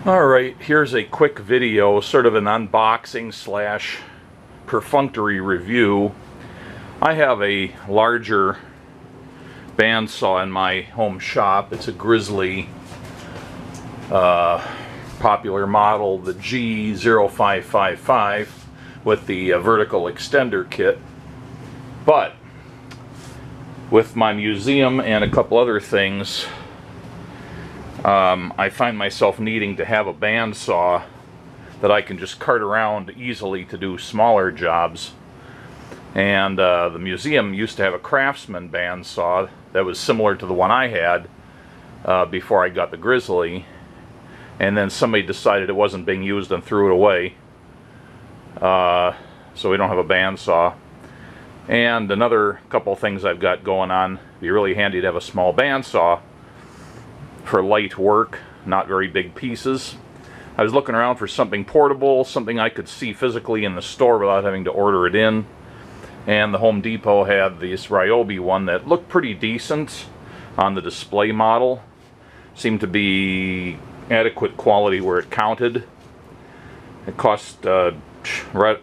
Alright, here's a quick video, sort of an unboxing slash perfunctory review. I have a larger bandsaw in my home shop. It's a Grizzly popular model, the G0555 with the vertical extender kit. But with my museum and a couple other things, I find myself needing to have a bandsaw that I can just cart around easily to do smaller jobs. And the museum used to have a Craftsman bandsaw that was similar to the one I had before I got the Grizzly. And then somebody decided it wasn't being used and threw it away. So we don't have a bandsaw. And another couple things I've got going on, it'd be really handy to have a small bandsaw for light work, not very big pieces. I was looking around for something portable, something I could see physically in the store without having to order it in. And the Home Depot had this Ryobi one that looked pretty decent on the display model. Seemed to be adequate quality where it counted. It cost right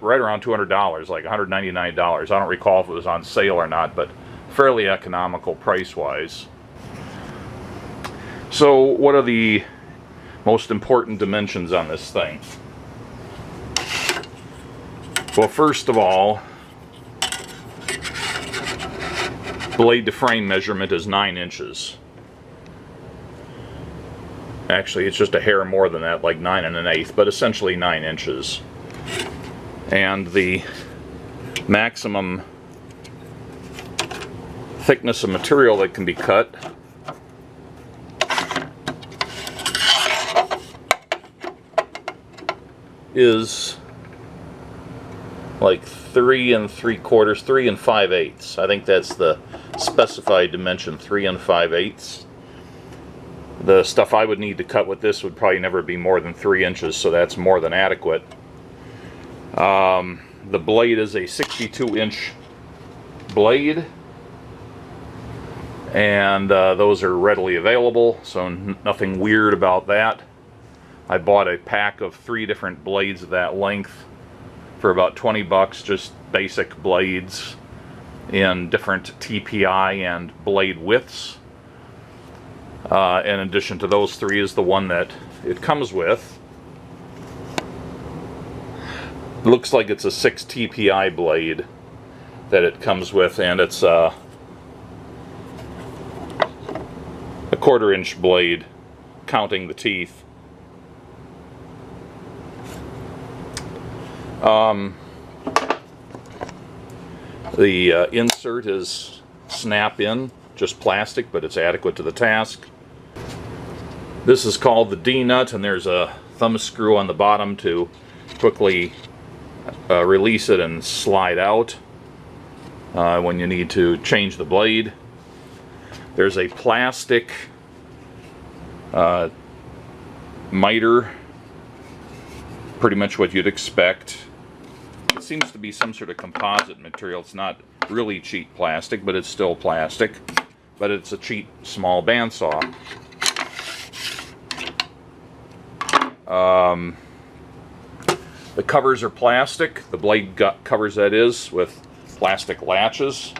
around $200, like $199. I don't recall if it was on sale or not, but fairly economical price-wise. So what are the most important dimensions on this thing? Well, first of all, blade to frame measurement is 9 inches. Actually, it's just a hair more than that, like 9 1/8, but essentially 9 inches. And the maximum thickness of material that can be cut is like 3 3/4, 3 5/8. I think that's the specified dimension, 3 5/8. The stuff I would need to cut with this would probably never be more than 3 inches, so that's more than adequate. The blade is a 62-inch blade, and those are readily available, so nothing weird about that. I bought a pack of 3 different blades of that length for about 20 bucks, just basic blades in different TPI and blade widths. In addition to those 3 is the one that it comes with. It looks like it's a 6 TPI blade that it comes with, and it's a 1/4-inch blade, counting the teeth. The insert is snap-in, just plastic, but it's adequate to the task. This is called the D-nut, and there's a thumb screw on the bottom to quickly release it and slide out when you need to change the blade. There's a plastic miter, pretty much what you'd expect. It seems to be some sort of composite material. It's not really cheap plastic, but it's still plastic. But it's a cheap small bandsaw. The covers are plastic. The blade gut covers, that is, with plastic latches.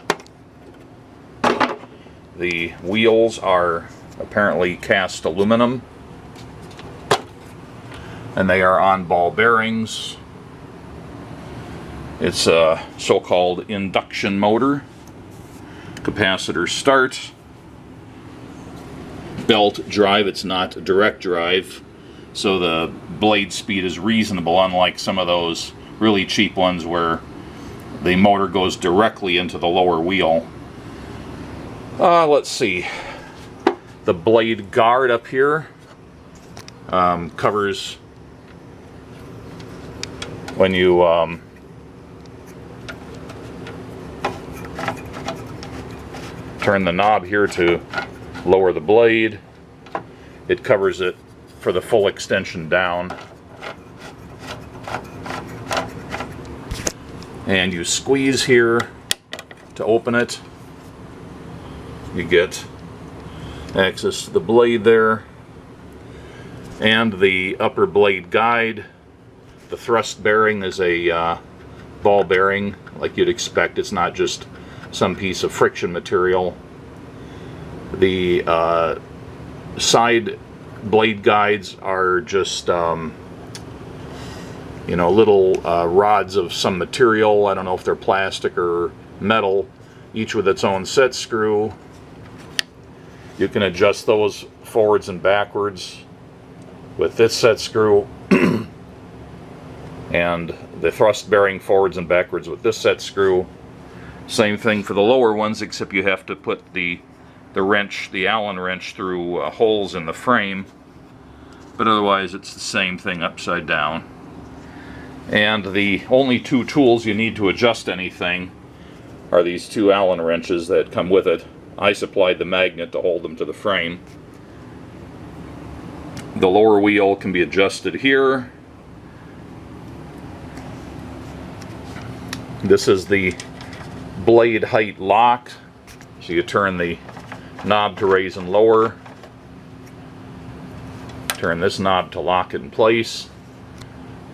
The wheels are apparently cast aluminum, and they are on ball bearings. It's a so-called induction motor. Capacitor start. Belt drive, it's not direct drive, so the blade speed is reasonable, unlike some of those really cheap ones where the motor goes directly into the lower wheel. Let's see. The blade guard up here covers when you turn the knob here to lower the blade. It covers it for the full extension down. And you squeeze here to open it. You get access to the blade there. And the upper blade guide. The thrust bearing is a ball bearing like you'd expect. It's not just some piece of friction material. The side blade guides are just you know, little rods of some material. I don't know if they're plastic or metal, each with its own set screw. You can adjust those forwards and backwards with this set screw and the thrust bearing forwards and backwards with this set screw. Same thing for the lower ones, except you have to put the wrench, the Allen wrench, through holes in the frame, but otherwise it's the same thing upside down. And the only two tools you need to adjust anything are these two Allen wrenches that come with it. I supplied the magnet to hold them to the frame. The lower wheel can be adjusted here. This is the blade height lock, so you turn the knob to raise and lower. Turn this knob to lock it in place.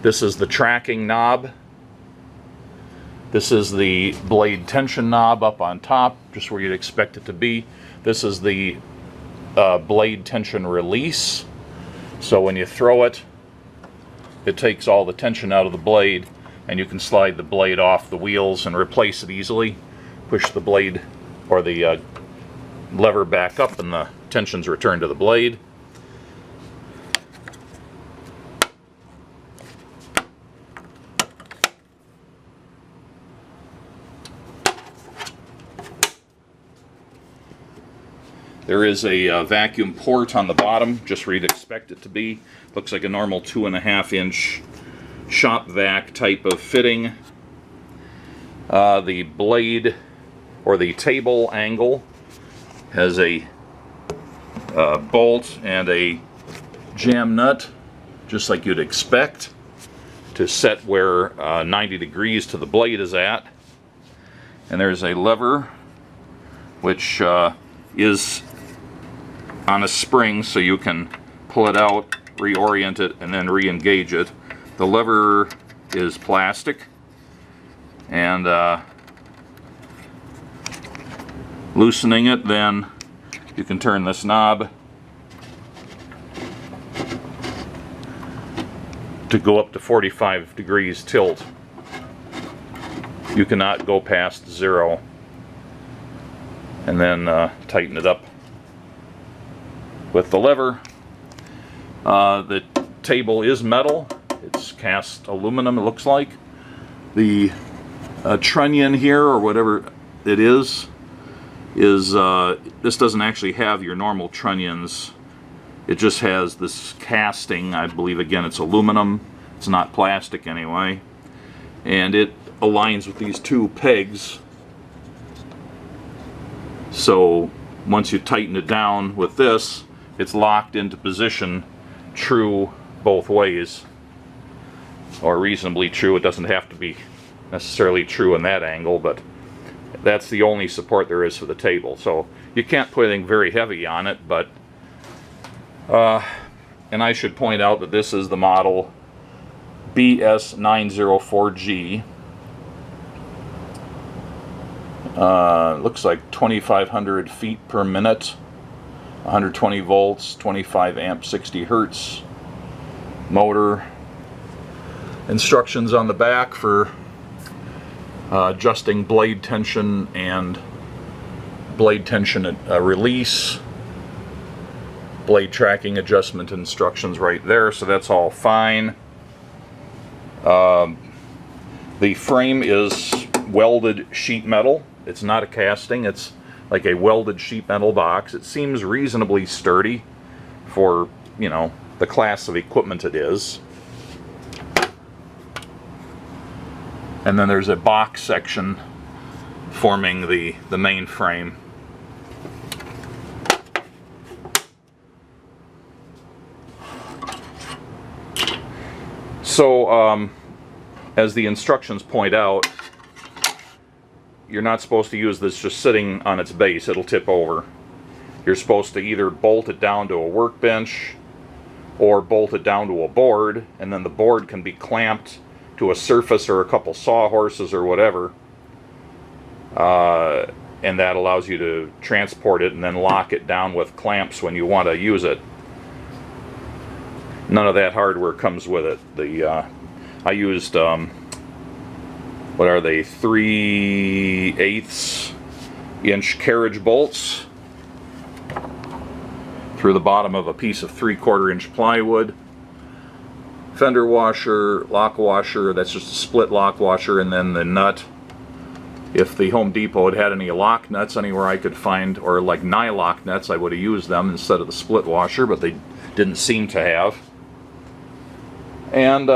This is the tracking knob. This is the blade tension knob up on top, just where you'd expect it to be. This is the blade tension release. So when you throw it, it takes all the tension out of the blade, and you can slide the blade off the wheels and replace it easily. Push the blade or the lever back up and the tension's returned to the blade. There is a vacuum port on the bottom, just where you'd expect it to be. Looks like a normal 2.5-inch shop vac type of fitting. The blade or the table angle has a bolt and a jam nut, just like you'd expect, to set where 90 degrees to the blade is at. And there's a lever which is on a spring, so you can pull it out, reorient it, and then re-engage it. The lever is plastic, and loosening it, then you can turn this knob to go up to 45 degrees tilt. You cannot go past 0, and then tighten it up with the lever. The table is metal. It's cast aluminum, it looks like. The trunnion here, or whatever it is this doesn't actually have your normal trunnions. It just has this casting. I believe, again, it's aluminum. It's not plastic anyway. And it aligns with these two pegs. So once you tighten it down with this, it's locked into position, true both ways, or reasonably true. It doesn't have to be necessarily true in that angle, but that's the only support there is for the table. So you can't put anything very heavy on it, but and I should point out that this is the model BS904G. Looks like 2,500 feet per minute, 120 volts, 25 amp, 60 hertz motor. Instructions on the back for adjusting blade tension and blade tension release. Blade tracking adjustment instructions right there, so that's all fine. The frame is welded sheet metal. It's not a casting, it's like a welded sheet metal box. It seems reasonably sturdy for, you know, the class of equipment it is. And then there's a box section forming the main frame. So, as the instructions point out, you're not supposed to use this just sitting on its base. It'll tip over. You're supposed to either bolt it down to a workbench or bolted down to a board, and then the board can be clamped to a surface or a couple sawhorses or whatever, and that allows you to transport it and then lock it down with clamps when you want to use it. None of that hardware comes with it. I used what are they, 3/8 inch carriage bolts through the bottom of a piece of 3/4 inch plywood, fender washer, lock washer, that's just a split lock washer, and then the nut. If the Home Depot had any lock nuts anywhere I could find, or like nylock nuts, I would have used them instead of the split washer, but they didn't seem to have. And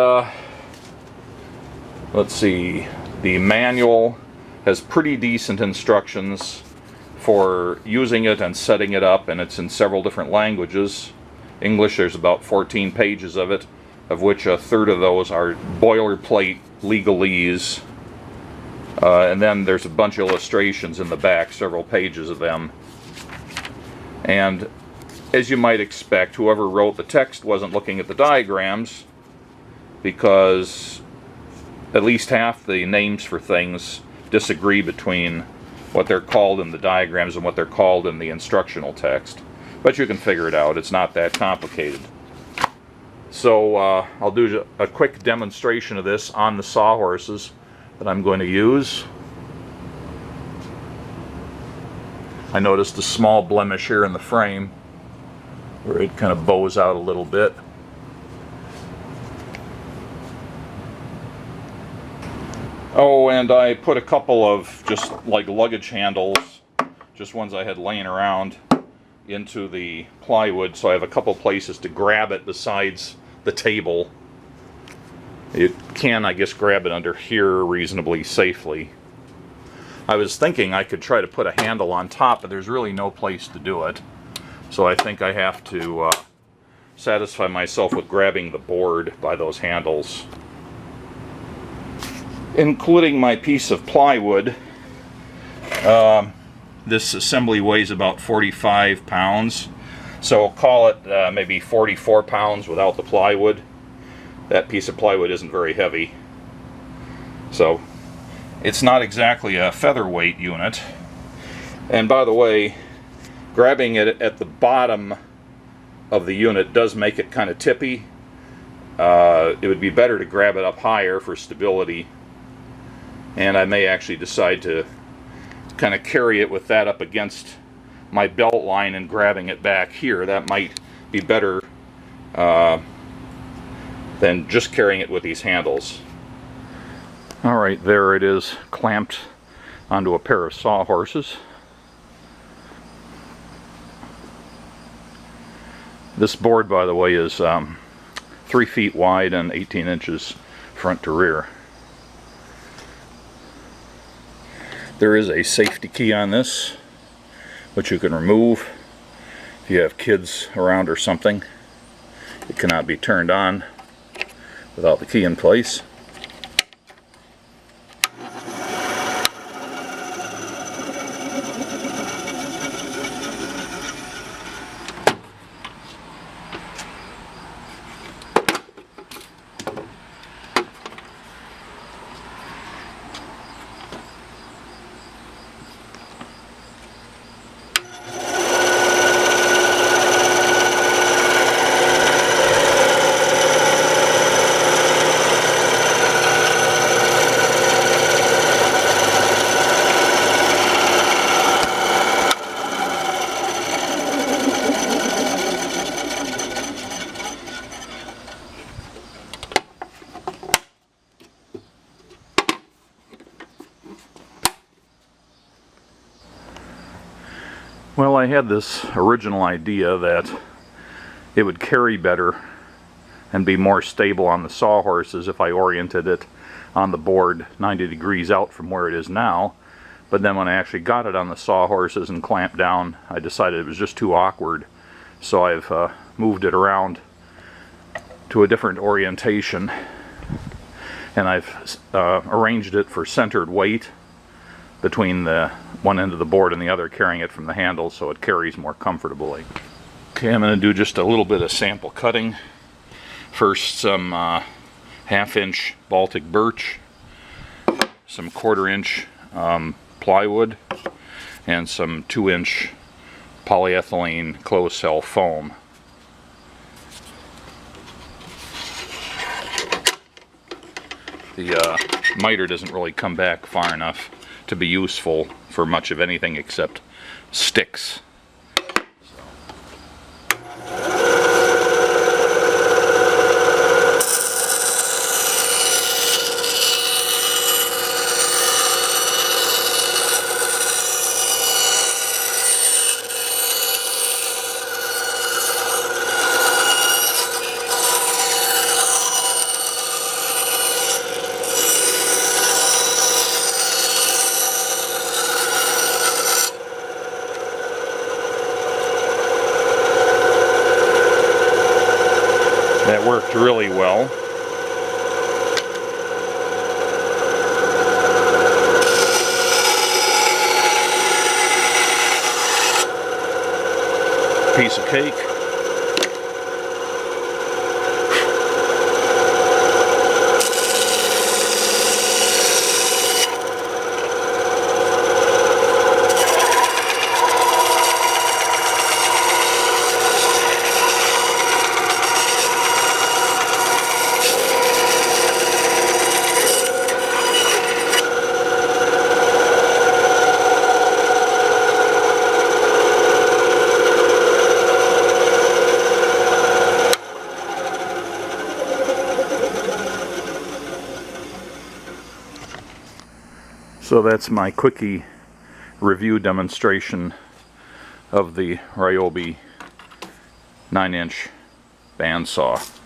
let's see, the manual has pretty decent instructions for using it and setting it up, and it's in several different languages. English, there's about 14 pages of it, of which a third of those are boilerplate legalese. And then there's a bunch of illustrations in the back, several pages of them. And as you might expect, whoever wrote the text wasn't looking at the diagrams, because at least half the names for things disagree between what they're called in the diagrams and what they're called in the instructional text. But you can figure it out. It's not that complicated. So I'll do a quick demonstration of this on the sawhorses that I'm going to use. I noticed a small blemish here in the frame where it kind of bows out a little bit. Oh, and I put a couple of just like luggage handles, just ones I had laying around, into the plywood, so I have a couple places to grab it besides the table. You can, I guess, grab it under here reasonably safely. I was thinking I could try to put a handle on top, but there's really no place to do it. So I think I have to satisfy myself with grabbing the board by those handles. Including my piece of plywood, this assembly weighs about 45 pounds, so call it maybe 44 pounds without the plywood. That piece of plywood isn't very heavy, so it's not exactly a featherweight unit. And by the way, grabbing it at the bottom of the unit does make it kind of tippy. It would be better to grab it up higher for stability. And I may actually decide to kind of carry it with that up against my belt line and grabbing it back here. That might be better than just carrying it with these handles. Alright, there it is, clamped onto a pair of sawhorses. This board, by the way, is 3 feet wide and 18 inches front to rear. There is a safety key on this, which you can remove if you have kids around or something. It cannot be turned on without the key in place. Well, I had this original idea that it would carry better and be more stable on the sawhorses if I oriented it on the board 90 degrees out from where it is now. But then when I actually got it on the sawhorses and clamped down, I decided it was just too awkward. So I've moved it around to a different orientation, and I've arranged it for centered weight between the one end of the board and the other, carrying it from the handle so it carries more comfortably. Okay, I'm going to do just a little bit of sample cutting. First, some 1/2-inch Baltic birch, some 1/4-inch plywood, and some 2-inch polyethylene closed cell foam. The miter doesn't really come back far enough to be useful for much of anything except sticks. That worked really well. Piece of cake. So that's my quickie review demonstration of the Ryobi 9-inch bandsaw.